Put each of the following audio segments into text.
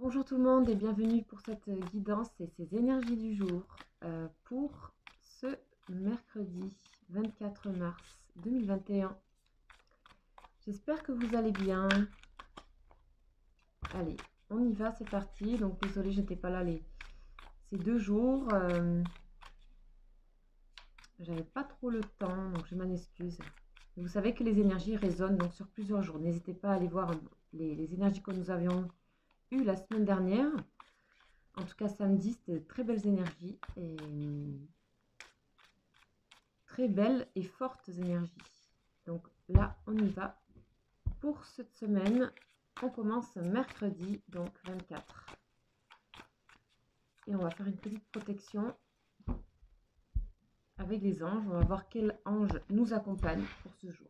Bonjour tout le monde et bienvenue pour cette guidance et ces énergies du jour pour ce mercredi 24 mars 2021. J'espère que vous allez bien. Allez, on y va, c'est parti. Donc désolé, j'étais pas là ces 2 jours. J'avais pas trop le temps, donc je m'en excuse. Vous savez que les énergies résonnent donc sur plusieurs jours. N'hésitez pas à aller voir les énergies que nous avions eues la semaine dernière. En tout cas, samedi, c'était de très belles énergies et très belles et fortes énergies. Donc là, on y va pour cette semaine. On commence mercredi, donc 24. Et on va faire une petite protection avec les anges. On va voir quel ange nous accompagne pour ce jour.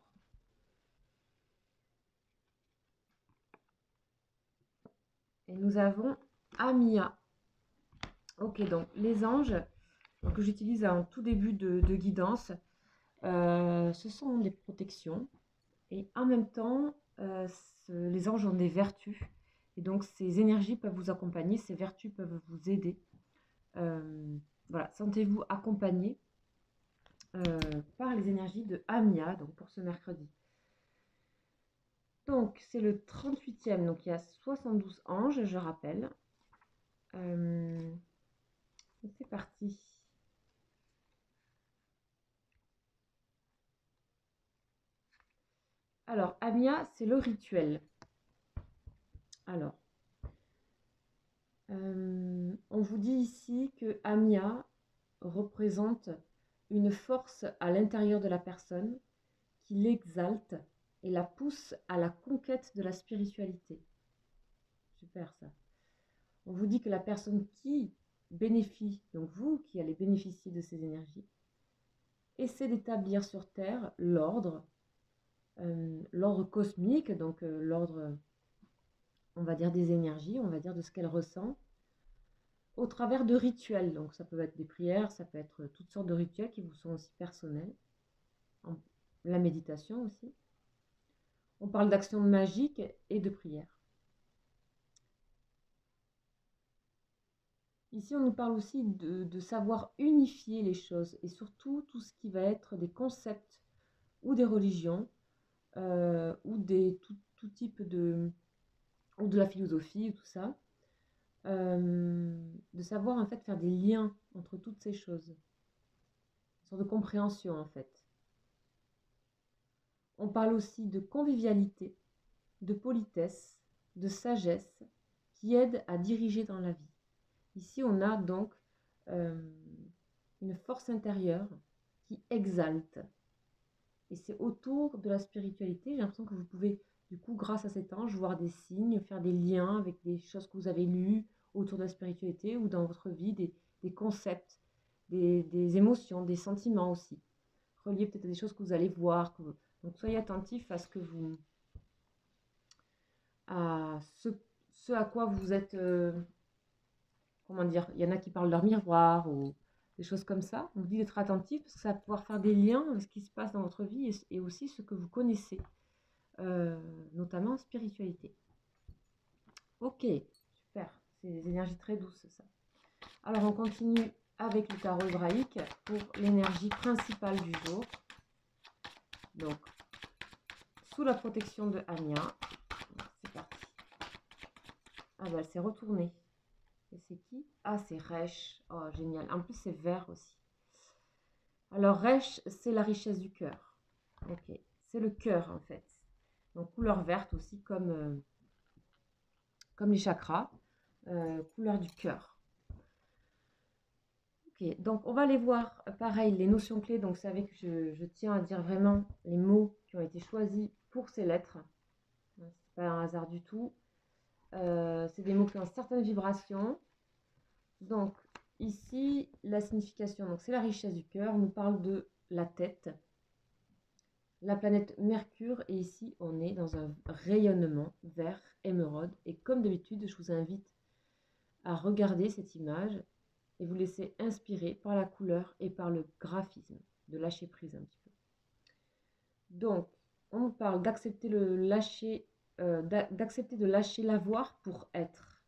Et nous avons Amia. Ok, donc les anges que j'utilise en tout début de guidance, ce sont des protections. Et en même temps, les anges ont des vertus. Et donc, ces énergies peuvent vous accompagner, ces vertus peuvent vous aider. Voilà, sentez-vous accompagné par les énergies de Amia, donc pour ce mercredi. Donc, c'est le 38e, donc il y a 72 anges, je rappelle. C'est parti. Alors, Amia, c'est le rituel. Alors, on vous dit ici que Amia représente une force à l'intérieur de la personne qui l'exalte et la pousse à la conquête de la spiritualité. Super ça. On vous dit que la personne qui bénéficie, donc vous qui allez bénéficier de ces énergies, essaie d'établir sur Terre l'ordre, l'ordre cosmique, donc l'ordre, on va dire, des énergies, on va dire de ce qu'elle ressent, au travers de rituels. Donc ça peut être des prières, ça peut être toutes sortes de rituels qui vous sont aussi personnels. La méditation aussi. On parle d'action magique et de prière. Ici, on nous parle aussi de savoir unifier les choses et surtout tout ce qui va être des concepts ou des religions ou tout type ou de la philosophie ou tout ça. De savoir en fait faire des liens entre toutes ces choses. Une sorte de compréhension en fait. On parle aussi de convivialité, de politesse, de sagesse qui aide à diriger dans la vie. Ici, on a donc une force intérieure qui exalte. Et c'est autour de la spiritualité. J'ai l'impression que vous pouvez, du coup, grâce à cet ange, voir des signes, faire des liens avec des choses que vous avez lues autour de la spiritualité ou dans votre vie, des concepts, des émotions, des sentiments aussi. Reliés peut-être à des choses que vous allez voir. Donc, soyez attentifs à ce que vous... à ce à quoi vous êtes... comment dire, il y en a qui parlent de leur miroir ou des choses comme ça. On vous dit d'être attentif parce que ça va pouvoir faire des liens avec ce qui se passe dans votre vie et aussi ce que vous connaissez, notamment en spiritualité. Ok, super, c'est des énergies très douces ça. Alors on continue avec le tarot hébraïque pour l'énergie principale du jour. Donc, sous la protection de Anya, c'est parti. Ah bah elle s'est retournée. Et c'est qui? Ah, c'est Resh. Oh, génial. En plus, c'est vert aussi. Alors, Resh, c'est la richesse du cœur. Ok. C'est le cœur, en fait. Donc, couleur verte aussi, comme les chakras. Couleur du cœur. Ok. Donc, on va aller voir, pareil, les notions clés. Donc, c'est avec que je tiens à dire vraiment les mots qui ont été choisis pour ces lettres. C'est pas un hasard du tout. C'est des mots qui ont certaines vibrations. Donc, ici, la signification, donc c'est la richesse du cœur, on nous parle de la tête, la planète Mercure, et ici, on est dans un rayonnement vert émeraude. Et comme d'habitude, je vous invite à regarder cette image et vous laisser inspirer par la couleur et par le graphisme, de lâcher prise un petit peu. Donc, on nous parle d'accepter d'accepter de lâcher l'avoir pour être.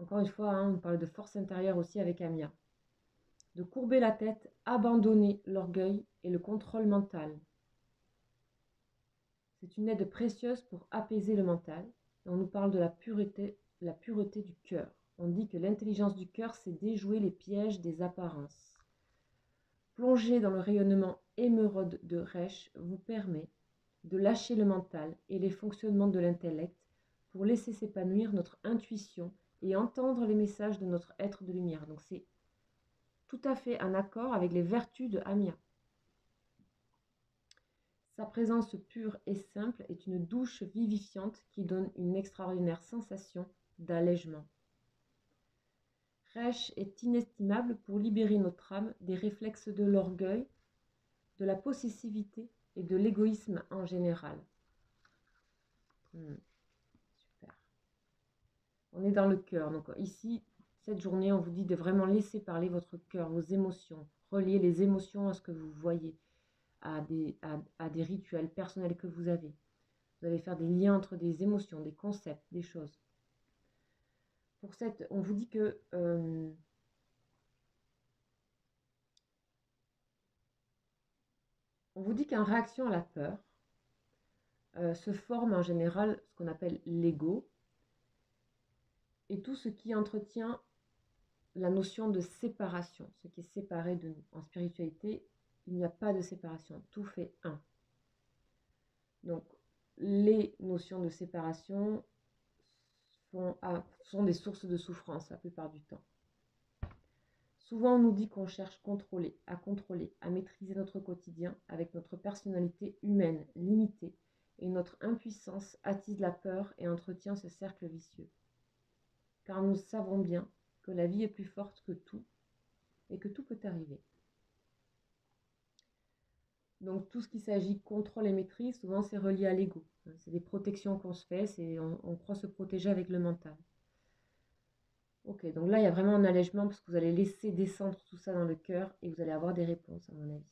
Encore une fois, hein, on parle de force intérieure aussi avec Amia. De courber la tête, abandonner l'orgueil et le contrôle mental. C'est une aide précieuse pour apaiser le mental. On nous parle de la pureté du cœur. On dit que l'intelligence du cœur, c'est déjouer les pièges des apparences. Plonger dans le rayonnement émeraude de Resh vous permet de lâcher le mental et les fonctionnements de l'intellect pour laisser s'épanouir notre intuition et entendre les messages de notre être de lumière. Donc c'est tout à fait en accord avec les vertus de Amia. Sa présence pure et simple est une douche vivifiante qui donne une extraordinaire sensation d'allègement. Resh est inestimable pour libérer notre âme des réflexes de l'orgueil, de la possessivité et de l'égoïsme en général. Super. On est dans le cœur. Donc ici, cette journée, on vous dit de vraiment laisser parler votre cœur, vos émotions. Relier les émotions à ce que vous voyez, à des rituels personnels que vous avez. Vous allez faire des liens entre des émotions, des concepts, des choses. Pour cette, on vous dit que on vous dit qu'en réaction à la peur, se forme en général ce qu'on appelle l'ego et tout ce qui entretient la notion de séparation, ce qui est séparé de nous. En spiritualité, il n'y a pas de séparation, tout fait un. Donc, les notions de séparation sont des sources de souffrance la plupart du temps. Souvent, on nous dit qu'on cherche à maîtriser notre quotidien avec notre personnalité humaine limitée et notre impuissance attise la peur et entretient ce cercle vicieux. Car nous savons bien que la vie est plus forte que tout et que tout peut arriver. Donc tout ce qui s'agit contrôle et maîtrise, souvent c'est relié à l'ego. C'est des protections qu'on se fait, on croit se protéger avec le mental. Ok, donc là il y a vraiment un allègement parce que vous allez laisser descendre tout ça dans le cœur et vous allez avoir des réponses à mon avis.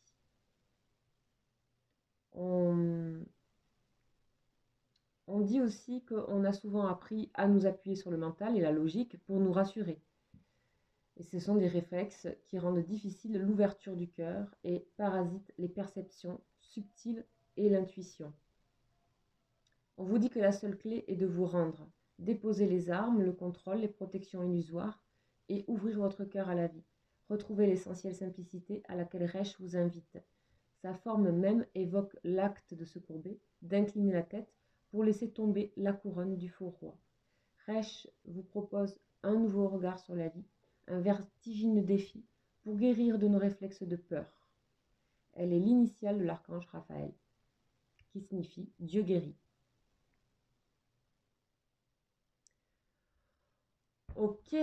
On dit aussi qu'on a souvent appris à nous appuyer sur le mental et la logique pour nous rassurer. Et ce sont des réflexes qui rendent difficile l'ouverture du cœur et parasitent les perceptions subtiles et l'intuition. On vous dit que la seule clé est de vous rendre, déposer les armes, le contrôle, les protections illusoires et ouvrir votre cœur à la vie. Retrouvez l'essentielle simplicité à laquelle Resh vous invite. Sa forme même évoque l'acte de se courber, d'incliner la tête pour laisser tomber la couronne du faux roi. Resh vous propose un nouveau regard sur la vie, un vertigineux défi pour guérir de nos réflexes de peur. Elle est l'initiale de l'archange Raphaël, qui signifie Dieu guérit. Ok,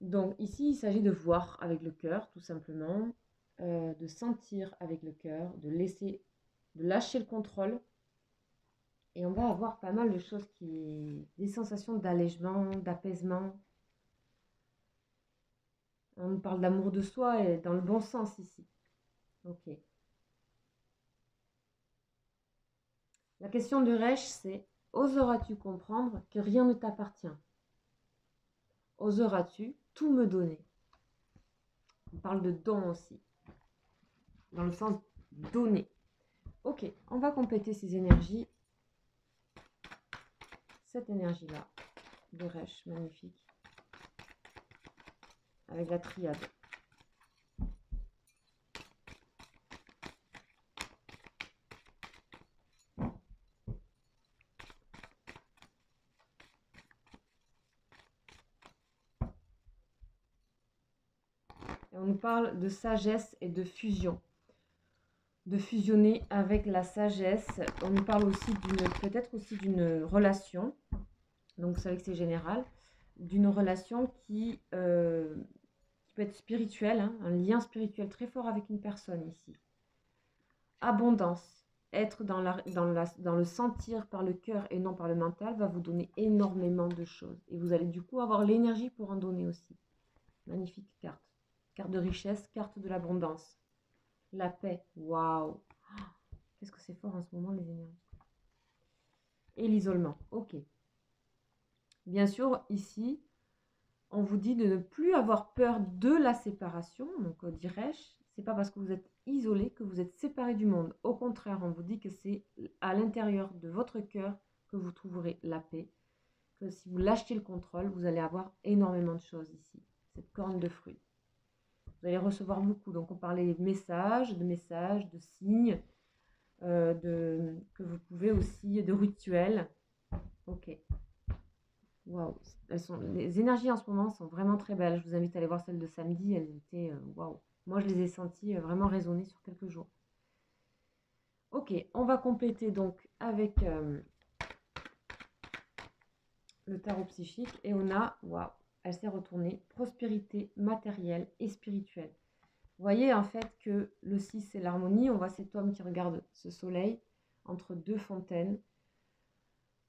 donc ici il s'agit de voir avec le cœur tout simplement, de sentir avec le cœur, de lâcher le contrôle. Et on va avoir pas mal de choses des sensations d'allègement, d'apaisement. On nous parle d'amour de soi et dans le bon sens ici. Ok. La question de Resh, c'est: oseras-tu comprendre que rien ne t'appartient? Oseras-tu tout me donner? On parle de don aussi, dans le sens donner. Ok, on va compléter ces énergies. Cette énergie-là, de Resh, magnifique, avec la triade. Et on nous parle de sagesse et de fusion. De fusionner avec la sagesse. On nous parle aussi peut-être aussi d'une relation. Donc vous savez que c'est général. D'une relation qui peut être spirituelle, hein, un lien spirituel très fort avec une personne ici. Abondance. Être dans le sentir par le cœur et non par le mental va vous donner énormément de choses. Et vous allez du coup avoir l'énergie pour en donner aussi. Magnifique carte. Carte de richesse, carte de l'abondance. La paix. Waouh. Qu'est-ce que c'est fort en ce moment, les énergies. Et l'isolement. Ok. Bien sûr, ici, on vous dit de ne plus avoir peur de la séparation, donc dirais-je, c'est pas parce que vous êtes isolé que vous êtes séparé du monde. Au contraire, on vous dit que c'est à l'intérieur de votre cœur que vous trouverez la paix, que si vous lâchez le contrôle, vous allez avoir énormément de choses ici, cette corne de fruits. Vous allez recevoir beaucoup, donc on parlait de messages, de signes, que vous pouvez aussi, de rituels. Ok. Waouh, les énergies en ce moment sont vraiment très belles. Je vous invite à aller voir celles de samedi. Elles étaient waouh. Moi, je les ai senties vraiment résonner sur quelques jours. Ok, on va compléter donc avec le tarot psychique et on a, waouh, elle s'est retournée, prospérité matérielle et spirituelle. Vous voyez en fait que le 6 c'est l'harmonie. On voit cet homme qui regarde ce soleil entre deux fontaines.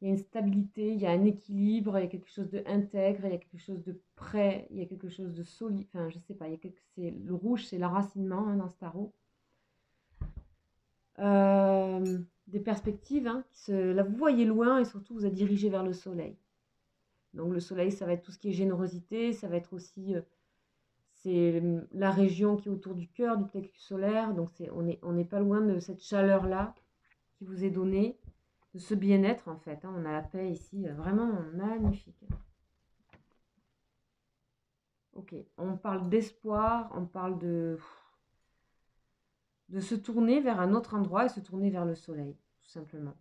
Il y a une stabilité, il y a un équilibre, il y a quelque chose de intègre, il y a quelque chose de prêt, il y a quelque chose de solide. Enfin, je sais pas, le rouge, c'est l'enracinement dans ce tarot. Des perspectives, là vous voyez loin et surtout vous êtes dirigé vers le soleil. Donc le soleil, ça va être tout ce qui est générosité, ça va être aussi c'est la région qui est autour du cœur, du plexus solaire. Donc on n'est pas loin de cette chaleur-là qui vous est donnée, de ce bien-être en fait. On a la paix ici, vraiment magnifique. Ok, on parle d'espoir, on parle de se tourner vers un autre endroit et se tourner vers le soleil, tout simplement.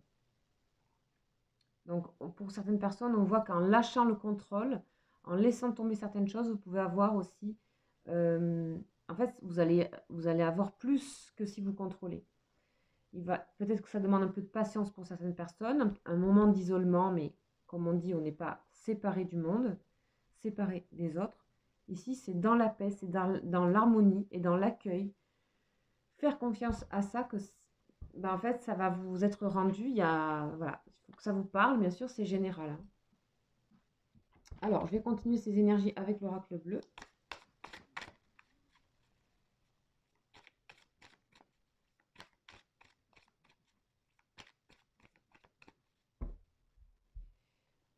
Donc pour certaines personnes, on voit qu'en lâchant le contrôle, en laissant tomber certaines choses, vous pouvez avoir aussi, en fait, vous allez avoir plus que si vous contrôlez. Peut-être que ça demande un peu de patience pour certaines personnes, un moment d'isolement, mais comme on dit, on n'est pas séparé du monde, séparé des autres. Ici, c'est dans la paix, c'est dans l'harmonie et dans l'accueil. Faire confiance à ça, que en fait, ça va vous être rendu. Voilà, il faut que ça vous parle, bien sûr, c'est général. Alors, je vais continuer ces énergies avec l'oracle bleu.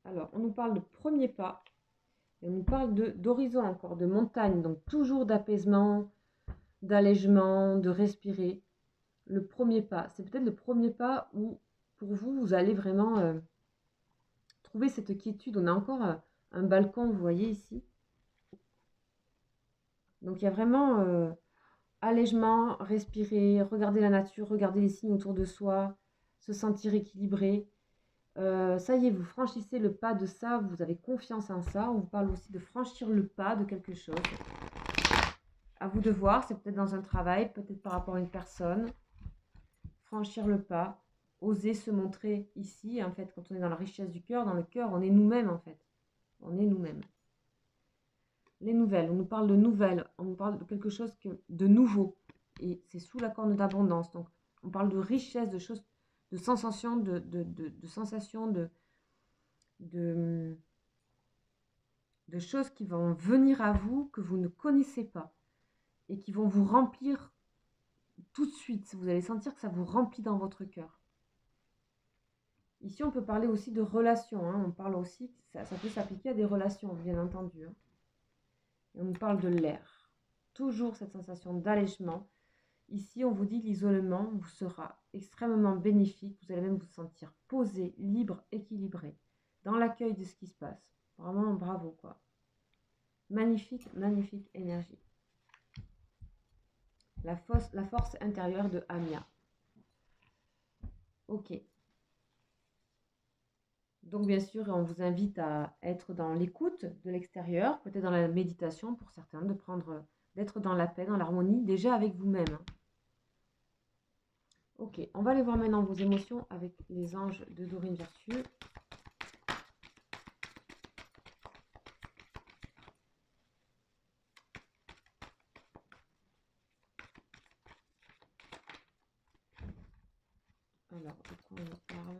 Alors, on nous parle de premier pas. Et on nous parle d'horizon encore, de montagne. Donc, toujours d'apaisement, d'allègement, de respirer. Le premier pas, c'est peut-être le premier pas où, pour vous, vous allez vraiment trouver cette quiétude. On a encore un balcon, vous voyez ici. Donc, il y a vraiment allègement, respirer, regarder la nature, regarder les signes autour de soi, se sentir équilibré. Ça y est, vous franchissez le pas de ça, vous avez confiance en ça. On vous parle aussi de franchir le pas de quelque chose. À vous de voir, c'est peut-être dans un travail, peut-être par rapport à une personne. Franchir le pas, oser se montrer ici. En fait, quand on est dans la richesse du cœur, dans le cœur, on est nous-mêmes en fait. On est nous-mêmes. Les nouvelles, on nous parle de nouvelles, on nous parle de quelque chose de nouveau. Et c'est sous la corne d'abondance. Donc, on parle de richesse, de choses, de sensations, de sensations, de choses qui vont venir à vous, que vous ne connaissez pas. Et qui vont vous remplir tout de suite. Vous allez sentir que ça vous remplit dans votre cœur. Ici, on peut parler aussi de relations. On parle aussi, ça peut s'appliquer à des relations, bien entendu. Et on nous parle de l'air. Toujours cette sensation d'allègement. Ici, on vous dit l'isolement vous sera extrêmement bénéfique. Vous allez même vous sentir posé, libre, équilibré, dans l'accueil de ce qui se passe. Vraiment, bravo, quoi. Magnifique, magnifique énergie. La force intérieure de Amia. Ok. Donc, bien sûr, on vous invite à être dans l'écoute de l'extérieur, peut-être dans la méditation pour certains, d'être dans la paix, dans l'harmonie, déjà avec vous-même. Ok, on va aller voir maintenant vos émotions avec les anges de Dorine Vertueux. Alors, de quoi on nous parle?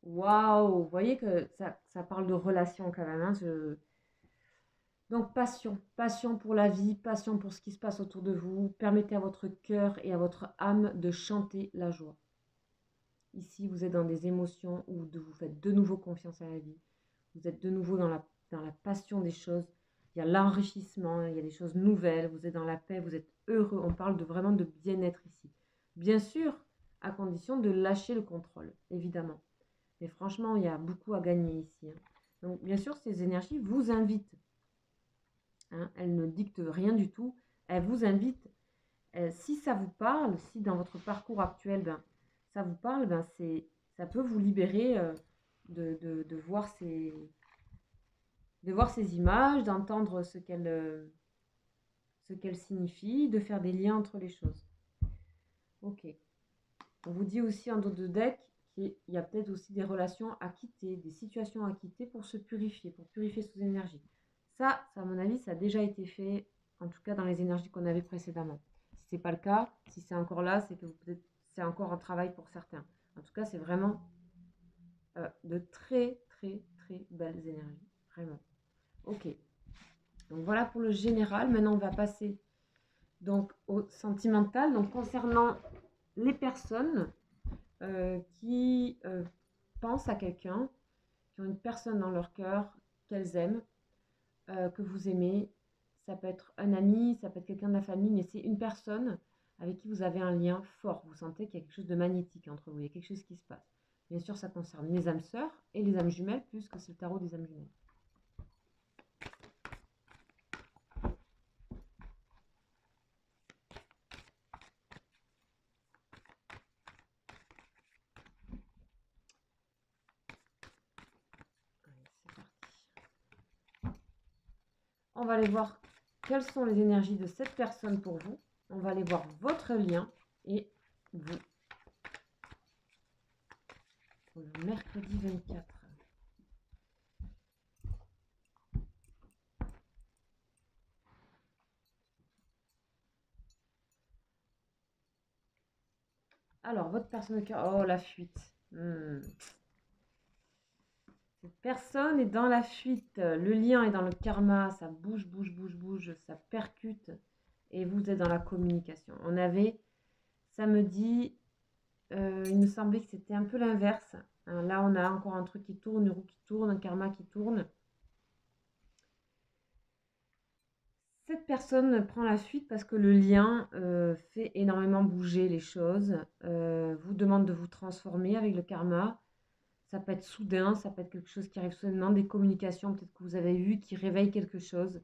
Waouh, vous voyez que ça parle de relation quand même. Donc passion, passion pour la vie, passion pour ce qui se passe autour de vous. Permettez à votre cœur et à votre âme de chanter la joie. Ici, vous êtes dans des émotions où vous faites de nouveau confiance à la vie. Vous êtes de nouveau dans la passion des choses. Il y a l'enrichissement, il y a des choses nouvelles. Vous êtes dans la paix, vous êtes heureux. On parle vraiment de bien-être ici. Bien sûr, à condition de lâcher le contrôle, évidemment. Mais franchement, il y a beaucoup à gagner ici. Donc, bien sûr, ces énergies vous invitent. Elles ne dictent rien du tout. Elles vous invitent. Si ça vous parle, si dans votre parcours actuel, ça vous parle, ça peut vous libérer de voir ces images, d'entendre ce qu'elles signifient, de faire des liens entre les choses. Ok. On vous dit aussi en dos de deck qu'il y a peut-être aussi des relations à quitter, des situations à quitter pour se purifier, pour purifier sous énergie. Ça, à mon avis, ça a déjà été fait, en tout cas dans les énergies qu'on avait précédemment. Si ce n'est pas le cas, si c'est encore là, c'est que peut-être c'est encore un travail pour certains. En tout cas, c'est vraiment de très, très, très belles énergies. Vraiment. Ok. Donc voilà pour le général. Maintenant, on va passer donc au sentimental. Donc concernant les personnes qui pensent à quelqu'un, qui ont une personne dans leur cœur qu'elles aiment, que vous aimez. Ça peut être un ami, ça peut être quelqu'un de la famille, mais c'est une personne avec qui vous avez un lien fort. Vous sentez qu'il y a quelque chose de magnétique entre vous, il y a quelque chose qui se passe. Bien sûr, ça concerne les âmes sœurs et les âmes jumelles, puisque c'est le tarot des âmes jumelles. Allez, c'est parti. On va aller voir quelles sont les énergies de cette personne pour vous. On va aller voir votre lien et vous. Pour le mercredi 24. Alors, votre personne de cœur. Oh, la fuite. Cette personne est dans la fuite. Le lien est dans le karma. Ça bouge, bouge, bouge, bouge. Ça percute. Et vous êtes dans la communication. On avait samedi, il me semblait que c'était un peu l'inverse. Là, on a encore un truc qui tourne, une roue qui tourne, un karma qui tourne. Cette personne prend la fuite parce que le lien fait énormément bouger les choses, vous demande de vous transformer avec le karma. Ça peut être soudain, ça peut être quelque chose qui arrive soudainement, des communications peut-être que vous avez eues qui réveillent quelque chose.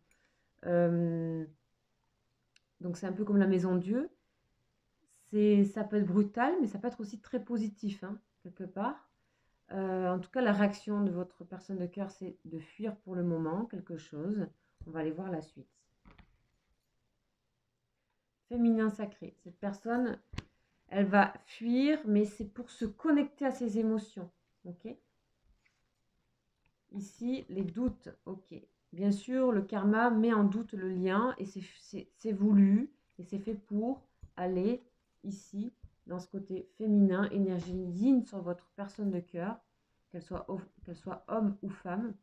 Donc c'est un peu comme la maison Dieu. Ça peut être brutal, mais ça peut être aussi très positif, quelque part. En tout cas, la réaction de votre personne de cœur, c'est de fuir pour le moment quelque chose. On va aller voir la suite. Féminin sacré. Cette personne, elle va fuir, mais c'est pour se connecter à ses émotions. Ok. Ici, les doutes. Ok. Bien sûr, le karma met en doute le lien et c'est voulu et c'est fait pour aller ici, dans ce côté féminin, énergie yin sur votre personne de cœur, qu'elle soit homme ou femme.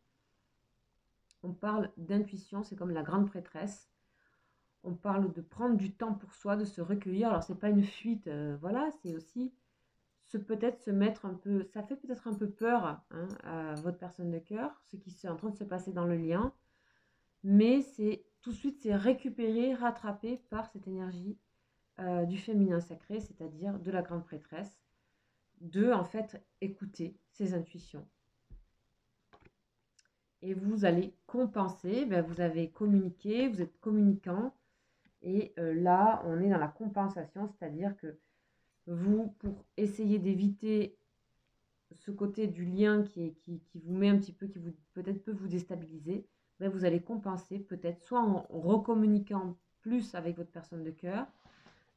On parle d'intuition, c'est comme la grande prêtresse. On parle de prendre du temps pour soi, de se recueillir. Alors, c'est pas une fuite, voilà, c'est aussi peut-être se mettre un peu, ça fait peut-être un peu peur à votre personne de cœur, ce qui est en train de se passer dans le lien, mais c'est tout de suite, c'est récupéré, rattrapé par cette énergie du féminin sacré, c'est-à-dire de la grande prêtresse, de en fait écouter ses intuitions. Et vous allez compenser, vous avez communiqué, vous êtes communicant, et là, on est dans la compensation, c'est-à-dire que vous, pour essayer d'éviter ce côté du lien qui vous met un petit peu, qui vous peut-être peut vous déstabiliser, vous allez compenser peut-être soit en recommuniquant plus avec votre personne de cœur,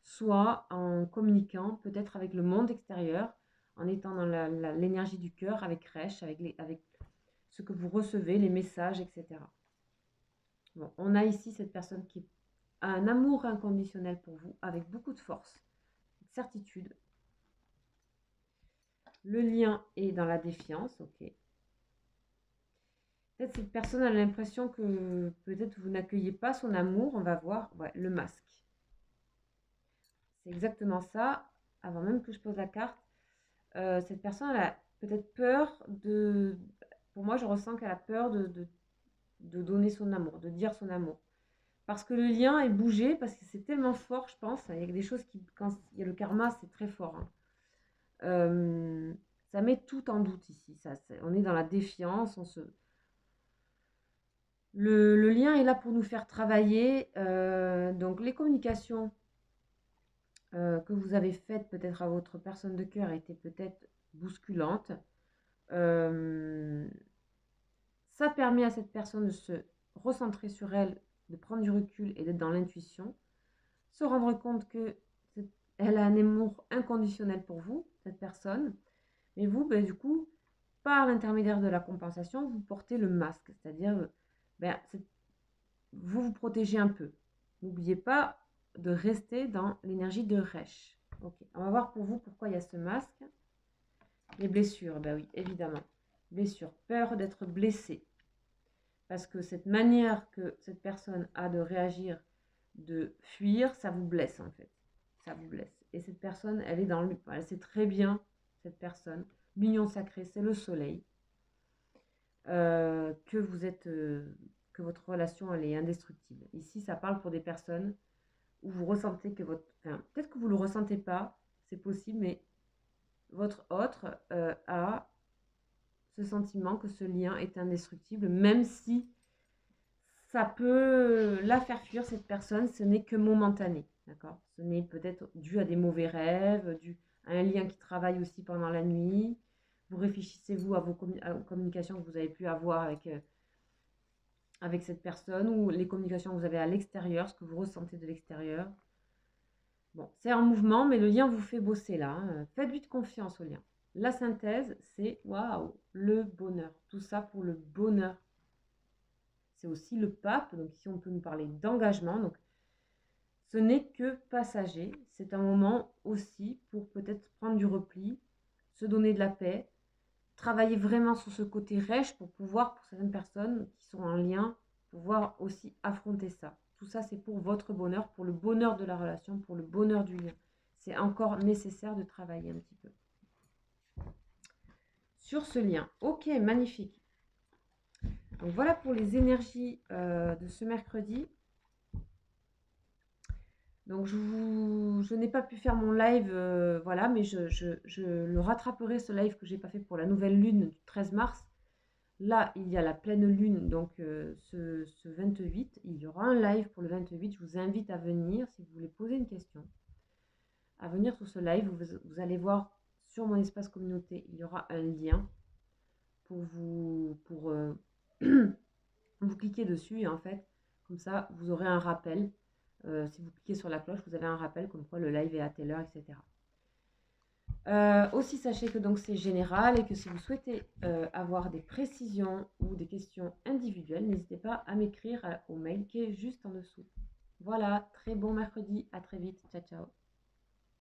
soit en communiquant peut-être avec le monde extérieur, en étant dans l'énergie du cœur, avec Resh, avec ce que vous recevez, les messages, etc. Bon, on a ici cette personne qui a un amour inconditionnel pour vous, avec beaucoup de force, de certitude. Le lien est dans la défiance, ok. Peut-être cette personne a l'impression que peut-être vous n'accueillez pas son amour. On va voir. Ouais, le masque. C'est exactement ça. Avant même que je pose la carte, cette personne elle a peut-être peur de... Pour moi, je ressens qu'elle a peur de donner son amour, de dire son amour. Parce que le lien est bougé, parce que c'est tellement fort, je pense. Il y a des choses qui... Quand il y a le karma, c'est très fort. Hein. Ça met tout en doute ici. On est dans la défiance. Le lien est là pour nous faire travailler. Donc les communications que vous avez faites peut-être à votre personne de cœur étaient peut-être bousculantes. Ça permet à cette personne de se recentrer sur elle, de prendre du recul et d'être dans l'intuition. Se rendre compte que elle a un amour inconditionnel pour vous, cette personne. Mais vous, ben, du coup, par l'intermédiaire de la compensation, vous portez le masque. C'est-à-dire, ben, vous vous protégez un peu. N'oubliez pas de rester dans l'énergie de Resh. Ok, on va voir pour vous pourquoi il y a ce masque. Les blessures, ben oui, évidemment. Blessures, peur d'être blessé. Parce que cette manière que cette personne a de réagir, de fuir, ça vous blesse en fait. Ça vous blesse. Et cette personne, elle est dans elle sait très bien, cette personne, l'union sacrée, c'est le soleil. Que vous êtes, que votre relation, elle est indestructible. Ici, ça parle pour des personnes où vous ressentez que votre... Enfin, peut-être que vous ne le ressentez pas, c'est possible, mais votre autre a ce sentiment que ce lien est indestructible, même si ça peut la faire fuir, cette personne, ce n'est que momentané, d'accord? Ce n'est peut-être dû à des mauvais rêves, dû à un lien qui travaille aussi pendant la nuit. Vous réfléchissez-vous à vos communications que vous avez pu avoir avec cette personne ou les communications que vous avez à l'extérieur, ce que vous ressentez de l'extérieur. Bon, c'est en mouvement, mais le lien vous fait bosser là. Hein. Faites-lui de confiance au lien. La synthèse, c'est waouh, le bonheur. Tout ça pour le bonheur. C'est aussi le pape, donc ici on peut nous parler d'engagement. Donc ce n'est que passager. C'est un moment aussi pour peut-être prendre du repli, se donner de la paix, travailler vraiment sur ce côté rêche pour pouvoir, pour certaines personnes qui sont en lien, pouvoir aussi affronter ça. Tout ça, c'est pour votre bonheur, pour le bonheur de la relation, pour le bonheur du lien. C'est encore nécessaire de travailler un petit peu sur ce lien. Ok, magnifique. Donc voilà pour les énergies de ce mercredi. Donc je n'ai pas pu faire mon live, voilà, mais je le rattraperai, ce live que j'ai pas fait pour la nouvelle lune du 13 mars. Là, il y a la pleine lune, donc ce 28, il y aura un live pour le 28. Je vous invite à venir si vous voulez poser une question. À venir sur ce live, vous allez voir sur mon espace communauté, il y aura un lien pour vous cliquez dessus et en fait, comme ça, vous aurez un rappel. Si vous cliquez sur la cloche, vous avez un rappel comme quoi le live est à telle heure, etc. Aussi, sachez que donc c'est général et que si vous souhaitez avoir des précisions ou des questions individuelles, n'hésitez pas à m'écrire au mail qui est juste en dessous. Voilà, très bon mercredi, à très vite, ciao ciao.